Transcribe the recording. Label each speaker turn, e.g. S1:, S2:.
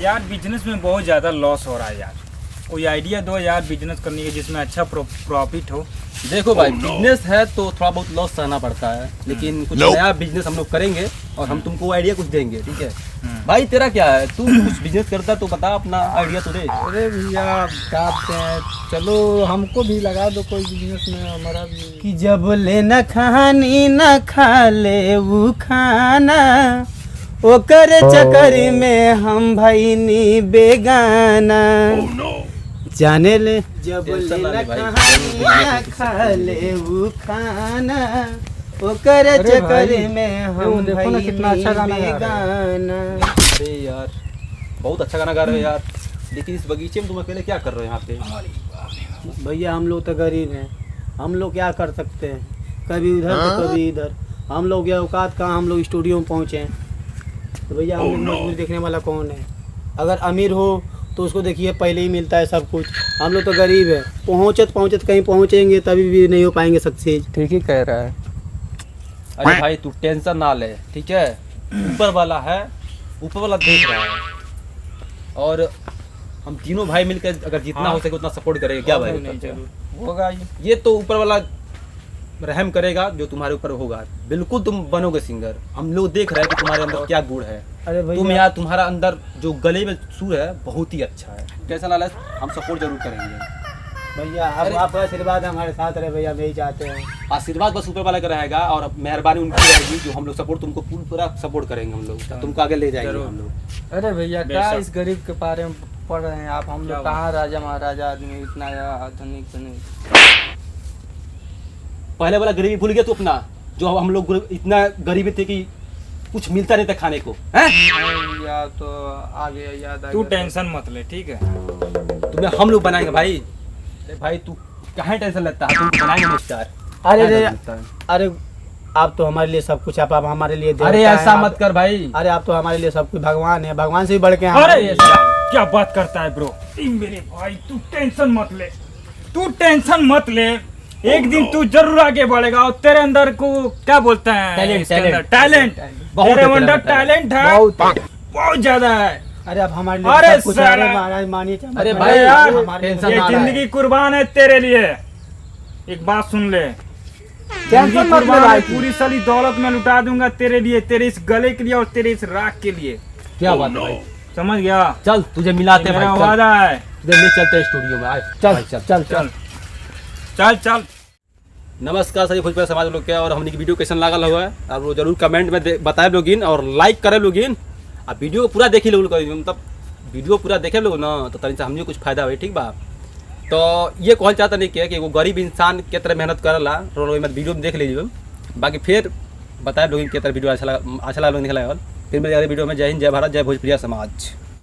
S1: यार बिजनेस में बहुत ज़्यादा लॉस हो रहा है यार। कोई आइडिया दो यार बिजनेस करने के जिसमें अच्छा प्रॉफिट हो।
S2: देखो भाई बिजनेस है तो थोड़ा बहुत लॉस सहना पड़ता है, लेकिन कुछ नया बिजनेस हम लोग करेंगे और हम तुमको आइडिया कुछ देंगे, ठीक है। भाई तेरा क्या है, तू कुछ बिजनेस करता है तो बता अपना आइडिया तो दे।
S3: अरे भैया क्या हैं, चलो हमको भी लगा दो कोई बिजनेस में हमारा भी।
S4: कि जब ले न खानी न खा ले वो खाना, ओकर चक्कर में हम भाई नी बेगाना। जाने ले जब ले न खानी न खा ले वो खाना, ओकर चक्कर में हम
S3: देखो ना कितना अच्छा गाना गा
S4: बेगाना।
S2: अरे यार बहुत अच्छा गाना गा रहे हो यार, लेकिन इस बगीचे में तुम अकेले क्या कर रहे हो यहाँ पे?
S4: भैया हम लोग तो गरीब हैं, हम लोग क्या कर सकते हैं, कभी उधर तो कभी इधर। हम लोग ये औकात कहाँ, हम लोग स्टूडियो में पहुँचे हैं तो भैया हम लोग मजबूरी देखने वाला कौन है। अगर अमीर हो तो उसको देखिए पहले ही मिलता है सब कुछ, हम लोग तो गरीब है, पहुँचत कहीं पहुँचेंगे तभी भी नहीं हो पाएंगे सक्सेस।
S3: ठीक ही कह रहा है।
S2: अरे भाई तू टेंशन ना ले, ठीक है। ऊपर वाला है, ऊपर वाला देख रहा है, और हम तीनों भाई मिलकर अगर जितना हो सके उतना सपोर्ट करेंगे। क्या भाई
S1: होगा
S2: ये तो ऊपर वाला रहम करेगा जो तुम्हारे ऊपर होगा। बिल्कुल तुम बनोगे सिंगर, हम लोग देख रहे हैं कि तुम्हारे अंदर क्या गुण है।
S4: अरे
S2: तुम यार तुम्हारा अंदर जो गले में सुर है बहुत ही अच्छा है। टेंशन ना ले, हम सपोर्ट जरूर करेंगे
S4: भैया। अब आपका आशीर्वाद हमारे साथ रहे भैया, यही चाहते हैं।
S2: आशीर्वाद बस ऊपर वाला का रहेगा और मेहरबानी उनकी रहेगी जो हम लोग सपोर्ट तुमको पूरा सपोर्ट करेंगे। हम लोग तुमको आगे ले जाएंगे हम लोग।
S3: अरे भैया क्या इस गरीब के बारे में पढ़ रहे हैं आप, हम लोग कहाँ राजा महाराजा आदमी इतना धनिक।
S2: पहले वाला गरीबी भूल गया तू अपना, जो हम लोग इतना गरीबी थे कि कुछ मिलता नहीं था खाने को, हैं?
S3: या तो आगे याद आ
S1: तू
S3: गया।
S1: टेंशन मत ले, ठीक है।
S2: तुम्हें हम लोग बनाएंगे भाई। अरे भाई तू कहाँ टेंशन लेता है, तुमको बनाएंगे स्टार।
S4: अरे आप तो हमारे लिए सब कुछ, आप हमारे लिए देवता
S2: अरे
S4: हैं,
S2: ऐसा
S4: आप-
S2: मत कर भाई।
S4: अरे आप तो हमारे लिए सब कुछ भगवान है, भगवान से भी बढ़ के हैं
S1: अरे
S4: हमारे लिए।
S1: क्या बात करता है ब्रो, मेरे भाई तू टेंशन मत ले, तू टेंशन मत ले। एक दिन तू जरूर आगे बढ़ेगा और तेरे अंदर को क्या बोलते हैं
S2: टैलेंट,
S1: टैलेंट
S2: बहुत
S1: तेरे
S2: है,
S1: अंदर
S2: तेरा
S1: टैलेंट है, बहुत ज्यादा है।
S4: अरे आप हमारे लिए
S1: अरे
S4: सब कुछ है,
S1: साला।
S4: महाराज मानिए।
S2: अरे
S1: अरे
S2: भाई
S1: यार
S4: हमारे लिए
S2: टेंशन
S1: ये
S2: ना रहा है।
S1: जिंदगी कुर्बान है तेरे लिए। एक बात सुन ले,
S4: टेंशन
S1: जिंदगी
S4: मत ले
S1: कुर्बान है,
S4: भाई।
S1: पूरी सारी दौलत मैं लुटा दूंगा तेरे लिए, तेरे इस गले के लिए और तेरे इस राख के लिए।
S2: क्या बात है भाई,
S1: समझ गया?
S2: चल तुझे मिलाते हैं
S1: मेरा
S2: भाई, चल।
S1: वादा है।
S2: तुझे ले चलते हैं स्टूडियो में, आए
S4: चल
S2: चल
S4: चल
S1: चल चल चल।
S2: नमस्कार सभी भोजपुरी समाज लोग क्या, और हमने की वीडियो कैसन लागल हुआ है और वो जरूर कमेंट में बताए लोगिन और लाइक करे लोगिन। अब वीडियो को पूरा देखी लोग, मतलब वीडियो पूरा देखे लोग ना तो तनी से हमने कुछ फायदा हुई, ठीक बा। तो ये कहल चाहता नहीं कि वो गरीब इंसान के तरह मेहनत करला और वीडियो में देख लीजिए। बाकी फिर बताए लोगिन के तरह वीडियो अच्छा लगा लोग निकला। फिर मेरे अगले वीडियो में जय हिंद, जय भारत, जय भोजपुरिया समाज।